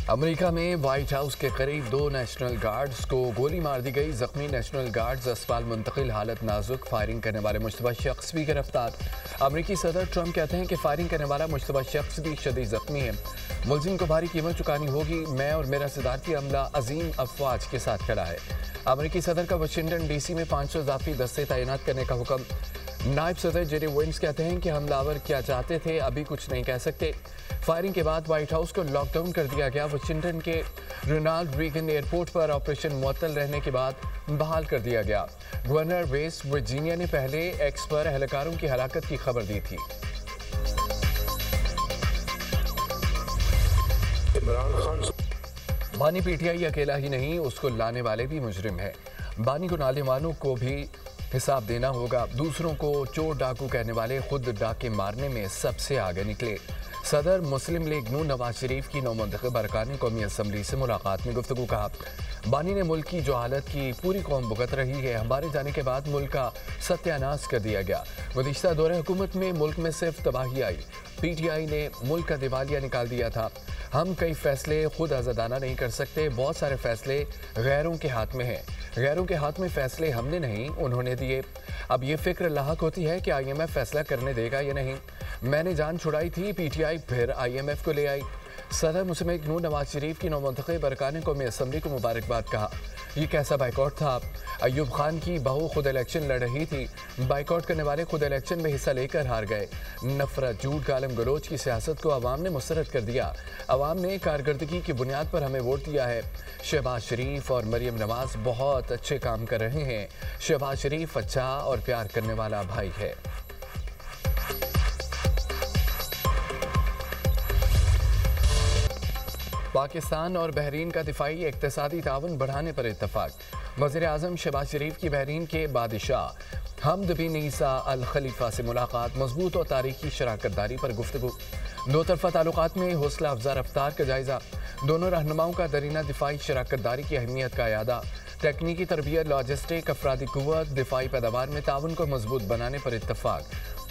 America में white house के करीब 2 नेशनल गार्ड्स को गोली मार दी गई। जख्मी नेशनल गार्ड्स अस्पताल मुंतकिल, हालत नाजुक। फायरिंग करने वाले मुश्तबा शख्स भी गिरफ्तार। अमेरिकी सदर ट्रंप कहते हैं कि फायरिंग करने वाला मुश्तबा शख्स भी शदीद जख्मी है। मुलजिम को भारी कीमत चुकानी होगी। मैं और मेरा सदारती अमला अजीम अफवाज के साथ खड़ा है। अमेरिकी सदर का वाशिंगटन डीसी में 500 इजाफी दस्ते तैनात करने का हुक्म। नायब सदर जेडी वेंस कहते हैं कि हमलावर क्या चाहते थे अभी कुछ नहीं कह सकते। फायरिंग के बाद व्हाइट हाउस को लॉकडाउन कर दिया गया। वाशिंगटन के रोनाल्ड रीगन एयरपोर्ट पर ऑपरेशन मुअत्तल रहने के बाद बहाल कर दिया गया। गवर्नर वेस्ट वर्जीनिया ने पहले एक्स पर एहलकारों की हलाकत की खबर दी थी। बानी पीटीआई अकेला ही नहीं, उसको लाने वाले भी मुजरिम है। बानी को नाले वालों को भी हिसाब देना होगा। दूसरों को चोर डाकू कहने वाले खुद डाके मारने में सबसे आगे निकले। सदर मुस्लिम लीग नून नवाज शरीफ की नौमुंतखब अरकान कौमी असम्बली से मुलाकात में गुफ्तगू कहा। बानी ने मुल्क की जो हालत की पूरी कौम भुगत रही है, हमारे जाने के बाद मुल्क का सत्यानाश कर दिया गया। गुज़िश्ता दौरे हुकूमत में मुल्क में सिर्फ तबाही आई। पीटीआई ने मुल्क का दिवालिया निकाल दिया था। हम कई फैसले खुद आज़ादाना नहीं कर सकते। बहुत सारे फैसले गैरों के हाथ में हैं। गैरों के हाथ में फैसले हमने नहीं, उन्होंने दिए। अब ये फिक्र लाहक होती है कि IMF फैसला करने देगा या नहीं। मैंने जान छुड़ाई थी, पीटीआई फिर IMF को ले आई। सदर मुस्लिम लीग नून नवाज शरीफ की नौमुंतखब अरकान कौमी असम्बली को मुबारकबाद कहा। ये कैसा बाइकआउट था। अयूब खान की बहू खुद इलेक्शन लड़ रही थी। बाइकआउट करने वाले खुद इलेक्शन में हिस्सा लेकर हार गए। नफरत, झूठ, गालम गलोच की सियासत को अवाम ने मुस्तरद कर दिया। अवाम ने कारकर्दगी की बुनियाद पर हमें वोट दिया है। शहबाज शरीफ और मरियम नवाज बहुत अच्छे काम कर रहे हैं। शहबाज शरीफ अच्छा और प्यार करने वाला भाई है। पाकिस्तान और बहरीन का दिफाई इक्तिसादी ताउन बढ़ाने पर इत्तफाक। वज़ीर आज़म शहबाज शरीफ की बहरीन के बादशाह हमद बिन ईसा अल खलीफा से मुलाकात। मजबूत और तारीखी शराकत दारी पर गुफ्तगू। दो तरफ़ा ताल्लुकात में हौसला अफजा रफ्तार का जायज़ा। दोनों रहनुमाओं का दरीना दिफाई शराकत दारी की अहमियत का यादा। तकनीकी तरबियत, लॉजिस्टिक, अफरादी कुव्वत, दिफाई पैदावार में ताउन को मजबूत बनाने पर इत्तफाक।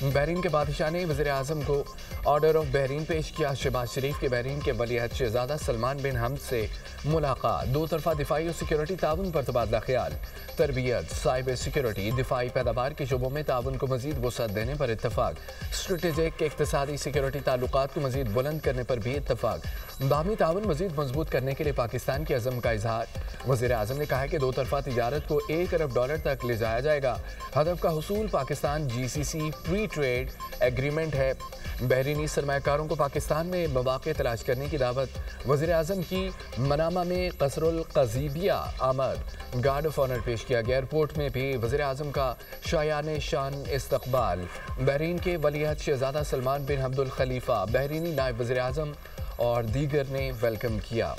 बहरीन के बादशाह ने वज़ीर आज़म को ऑर्डर ऑफ बहरीन पेश किया। शहबाज शरीफ के बहरीन के वलीअहद शहज़ादा सलमान बिन हमद से मुलाकात। दो तरफ़ा दिफाई और सिक्योरिटी ताउन पर तबादला ख्याल। तरबियत, साइबर सिक्योरिटी, दिफाई पैदावार के शोबों में ताउन को मज़ीद वसअत देने पर इत्तफाक। स्ट्रेटेजिक इक़्तिसादी सिक्योरिटी ताल्लुकात को मज़ीद बुलंद करने पर भी इत्तफाक। बाहमी ताउन मज़ीद मजबूत करने के लिए पाकिस्तान के अज़म का इजहार। वज़ीर आज़म ने कहा कि दो तरफ़ा तिजारत को $1 अरब तक ले जाया जाएगा। हदफ का हुसूल Pakistan GCC free trade agreement है। बहरीनी सरमायाकारों को पाकिस्तान में मौक़े तलाश करने की दावत। वज़ीर आज़म की मनामा में कसरुल क़ज़ीबिया आमद। गार्ड ऑफ ऑनर पेश किया गया। एयरपोर्ट में भी वज़ीर आज़म का शायान शान इस्तक़बाल। बहरीन के वलीअहद शहज़ादा सलमान बिन अब्दुल खलीफा, बहरीनी नायब वज़ीर आज़म और दीगर ने वेलकम किया।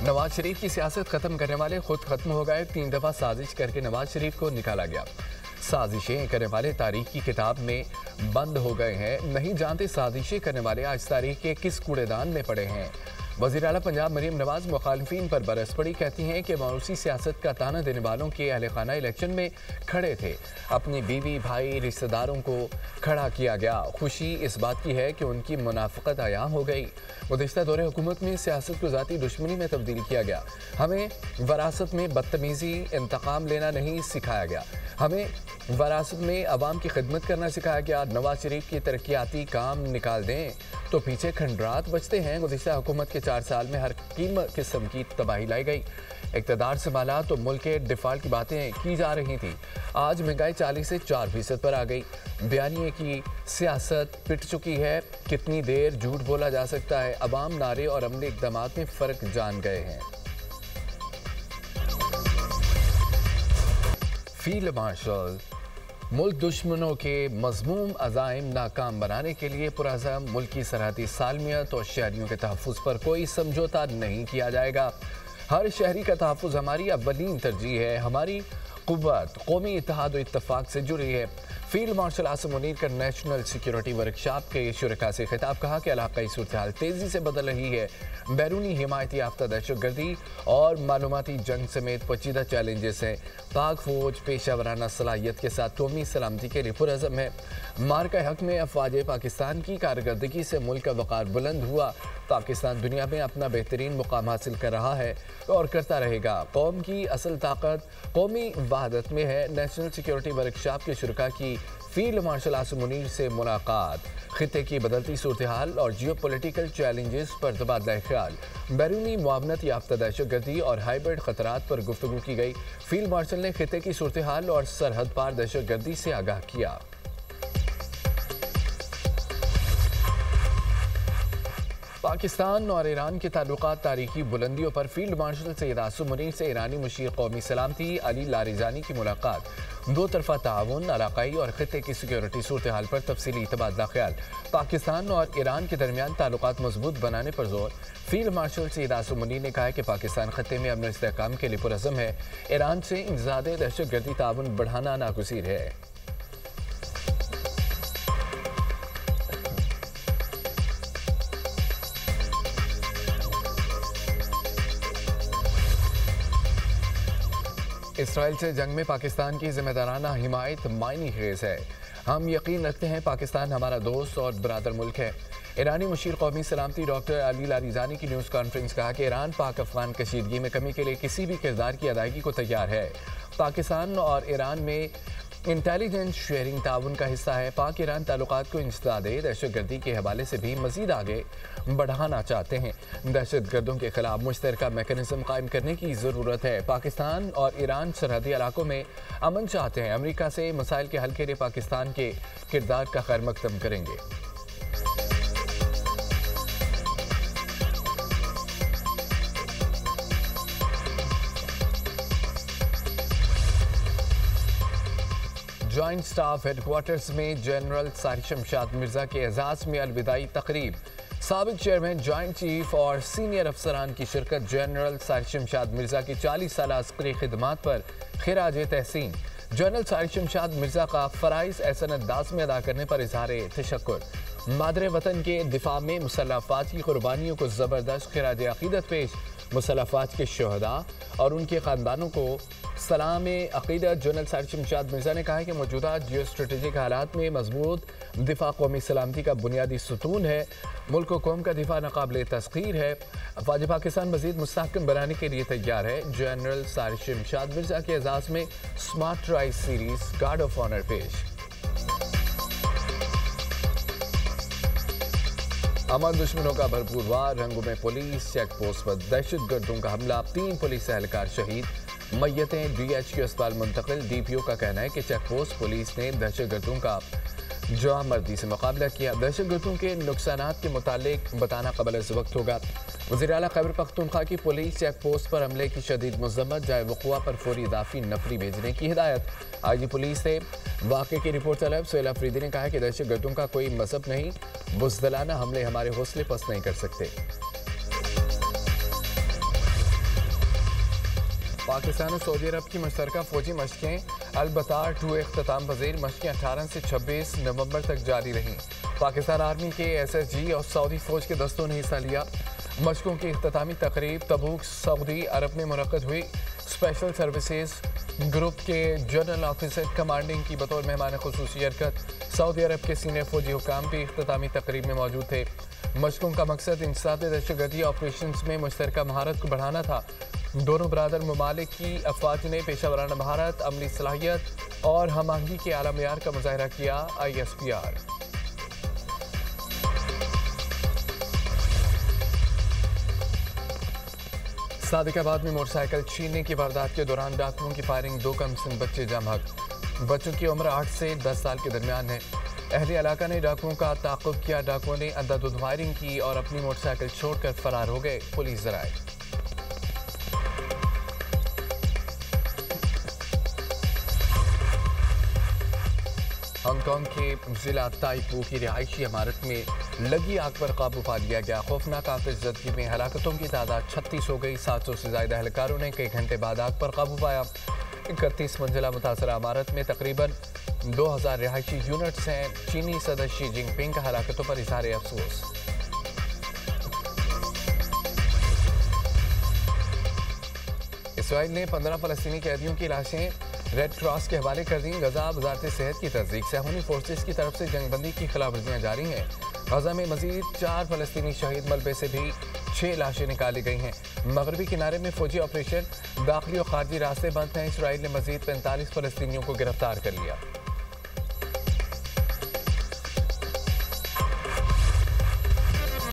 नवाज शरीफ की सियासत खत्म करने वाले खुद खत्म हो गए। 3 दफ़ा साजिश करके नवाज शरीफ को निकाला गया। साजिशें करने वाले तारीख की किताब में बंद हो गए हैं। नहीं जानते साजिशें करने वाले आज तारीख के किस कूड़ेदान में पड़े हैं। वज़ीर आला पंजाब मरियम नवाज मुखालिफिन पर बरस पड़ी। कहती हैं कि मौरूसी सियासत का ताना देने वालों के अहल खाना इलेक्शन में खड़े थे। अपनी बीवी, भाई, रिश्तेदारों को खड़ा किया गया। खुशी इस बात की है कि उनकी मुनाफिकत आया हो गई। गुज़िश्ता दौरे हुकूमत में सियासत को ज़ाती दुश्मनी में तब्दील किया गया। हमें वरासत में बदतमीज़ी, इंतकाम लेना नहीं सिखाया गया। हमें वरासत में अवाम की खिदमत करना सिखाया गया। नवाज शरीफ की तरक्याती काम निकाल दें तो पीछे खंडरात बचते हैं। गुज़िश्ता हुकूमत के 4 साल में हर किस्म की तबाही लाई गई। इक़्तिदार संभाला तो मुल्क के डिफ़ाल्ट की बातें की जा रही थी। आज महंगाई 40 से 4% पर आ गई। बयानिए की सियासत पिट चुकी है। कितनी देर झूठ बोला जा सकता है। अवाम नारे और अमली इक़दामात में फ़र्क जान गए हैं। फील्ड मार्शल मुल्क दुश्मनों के मज़मूम अज़ाइम नाकाम बनाने के लिए पुरअज़म मुल्क की सरहदी सालमियत और शहरियों के तहफ़्फ़ुज़ पर कोई समझौता नहीं किया जाएगा। हर शहरी का तहफ़्फ़ुज़ हमारी अव्वलीन तरजीह है। हमारी क़ुव्वत कौमी इत्तेहाद और इत्तफ़ाक़ से जुड़ी है। फील्ड मार्शल आसिम मुनीर का नेशनल सिक्योरिटी वर्कशॉप के शुरका से खिताब, कहा कि इलाकाई सूरत हाल तेजी से बदल रही है। बैरूनी हिमायती याफ्ता दहशतगर्दी और मालूमाती जंग समेत पेचीदा चैलेंजेस हैं। पाक फौज पेशा वराना सलाहियत के साथ कौमी सलामती के लिए पुरअज़म है। मार्का हक में अफवाज पाकिस्तान की कारकर्दगी से मुल्क का वक़ार बुलंद हुआ। पाकिस्तान दुनिया में अपना बेहतरीन मुकाम हासिल कर रहा है और करता रहेगा। कौम की असल ताकत कौमी वहादत में है। नेशनल सिक्योरिटी वर्कशॉप के शुरका की फील्ड मार्शल आसिम मुनीर से मुलाकात, खिते की बदलती सूरत हाल और जियो पोलिटिकल चैलेंजेस पर तबादला ख्याल, बैरूनी मुआवनत याफ्ता दहशतगर्दी और हाइब्रिड खतरात पर गुफ्तगू की गई। फील्ड मार्शल ने खिते की सूरत हाल और सरहद पार दहशतगर्दी से आगाह किया। पाकिस्तान और ईरान के ताल्लुकात तारीखी बुलंदियों पर फील्ड मार्शल सैयद आसिम मुनीर से ईरानी मुशीर कौमी सलामती अली लारिजानी की मुलाकात, दो तरफा ताउन, इलाकाई और खिते की सिक्योरिटी सूरत हाल पर तफसीली तबादला ख्याल, पाकिस्तान और ईरान के दरमियान ताल्लुकात मजबूत बनाने पर जोर। फील्ड मार्शल सैयद आसिम मुनीर ने कहा है कि पाकिस्तान खत्ते में अमन इस्तेहकाम के लिए पुरअज़म है। ईरान से इंसदादे दहशतगर्दी ताउन बढ़ाना नागुज़ीर है। इसराइल से जंग में पाकिस्तान की जिम्मेदाराना हिमायत मायनी खेज है। हम यकीन रखते हैं पाकिस्तान हमारा दोस्त और बरादर मुल्क है। ईरानी मुशीर कौमी सलामती डॉक्टर अली लारिजानी की न्यूज़ कॉन्फ्रेंस कहा कि ईरान पाक अफगान कशीदगी में कमी के लिए किसी भी किरदार की अदायगी को तैयार है। पाकिस्तान और ईरान में इंटेलिजेंस शेयरिंग ताउन का हिस्सा है। पाक ईरान ताल्लुकात को इंसदादे दहशतगर्दी के हवाले से भी मजीद आगे बढ़ाना चाहते हैं। दहशतगर्दों के खिलाफ मुश्तरका मैकेनिज्म कायम करने की ज़रूरत है। पाकिस्तान और ईरान सरहदी इलाकों में अमन चाहते हैं। अमेरिका से मसाइल के हल के लिए पाकिस्तान के किरदार का खैर मकदम करेंगे। जॉइंट स्टाफ हेडक्वार्टर्स में जनरल सारिश शमशाद मिर्जा के एजाज़ में अलविदाई तकरीब, साबिक चेयरमैन, जॉइंट चीफ और सीनियर अफसरान की शिरकत। जनरल सारिश शमशाद मिर्जा की 40 साल अस्करी खिदमात पर खिराज तहसीन। जनरल सारिश शमशाद मिर्जा का फ़राइज़ एहसन अंदाज में अदा करने पर इजहार तशक्कुर। मादरे वतन के दिफा में मुसल्लह अफ़वाज की कुर्बानियों को ज़बरदस्त खिराज अक़ीदत पेश। मुसल्लह अफ़वाज के शहदा और उनके ख़ानदानों को सलाम अक़ीदत। जनरल सारिश शमशाद मिर्जा ने कहा है कि मौजूदा जियो स्ट्रेटेजिक हालात में मजबूत दिफा कौमी सलामती का बुनियादी सुतून है। मुल्क व कौम का दिफा नाक़ाबिल तस्ख़ीर है। अफ़वाज पाकिस्तान मज़ीद मुस्तहकम बनाने के लिए तैयार है। जनरल सारिश शमशाद मिर्जा के एजाज़ में smart rise series guard of honour पेश। अमन दुश्मनों का भरपूर वार, रंगों में पुलिस चेक पोस्ट पर दहशतगर्दों का हमला, 3 पुलिस एहलकार शहीद, मैयतें DHQ अस्पताल मुंतकिल। DPO का कहना है कि चेक पोस्ट पुलिस ने दहशतगर्दों का जवामर्दी से मुकाबला किया। दहशतगर्दों के नुकसानात के मुतालिक बताना कबल इस वक्त होगा। वज़ीर आला खैबर पख्तूनख्वा की पुलिस चेक पोस्ट पर हमले की शदीद मज़म्मत, जाए वक़ुआ पर फौरी इजाफी नफरी भेजने की हिदायत। IG पुलिस से वाक़े की रिपोर्ट तलब सोहेल अफरीदी ने कहा है कि दहशतगर्दों का कोई मज़हब नहीं, बुज़दिलाना हमले हमारे हौसले पस्त नहीं कर सकते। पाकिस्तान और सऊदी अरब की मुश्तरका फौजी मशक़ें अल-बतार 2 इख्तिताम पज़ीर। मशक़ें 18 से 26 नवंबर तक जारी रहीं। पाकिस्तान आर्मी के SSG और सऊदी फ़ौज के दस्तों ने हिस्सा लिया। मशक़ों की इख्तितामी तकरीब तबूक सऊदी अरब में मुनक़्क़द हुई। स्पेशल सर्विसेज ग्रुप के जनरल ऑफिसर कमांडिंग की बतौर मेहमान ख़ुसूसी हरकत। सऊदी अरब के सीनियर फौजी हुकाम भी इख्तितामी तकरीब में मौजूद थे। मशक़ों का मकसद इंसदादे दहशतगर्दी ऑपरेशन में मुश्तरका महारत को बढ़ाना था। दोनों बरादर ममालिक की अफवाज ने पेशा वराना महारत, अमली सलाहियत और हम आहंगी के आला मेयार का मुजाहरा किया। ISPR सादिकाबाद में मोटरसाइकिल छीनने की वारदात के दौरान डाकुओं की फायरिंग, 2 कमसिन बच्चे जाम हक। बच्चों की उम्र 8 से 10 साल के दरमियान है। अहले इलाका ने डाकुओं का ताक़ुब किया। डाकुओं ने अंधाधुंध फायरिंग की और अपनी मोटरसाइकिल छोड़कर फरार हो गए। पुलिस जराए हांगकांग के जिला ताइपू की रिहायशी इमारत में लगी आग पर काबू पा लिया गया। खौफनाक आतिशज़दगी में हलाकतों की तादाद 36 हो गई। 700 से ज़्यादा एहलकारों ने कई घंटे बाद आग पर काबू पाया। 31 मंजिला मुतासरा इमारत में तकरीबन 2000 रिहायशी यूनिट्स हैं। चीनी सदर शी जिनपिंग का हलाकतों पर इजहार अफसोस। इसराइल ने 15 फलस्तीनी कैदियों की लाशें रेड क्रॉस के हवाले कर दी। गजा वजारत सेहत की तस्दीक सेहूनी फोर्सेस की तरफ से जंगबंदी की खिलाफवर्जियां जारी हैं। गजा में मजीद 4 फलस्तीनी शहीद मलबे से भी 6 लाशें निकाली गई हैं। मगरबी किनारे में फौजी ऑपरेशन, दाखिली और खारजी रास्ते बंद हैं। इसराइल ने मजीद 45 फलस्तीनियों को गिरफ्तार कर लिया।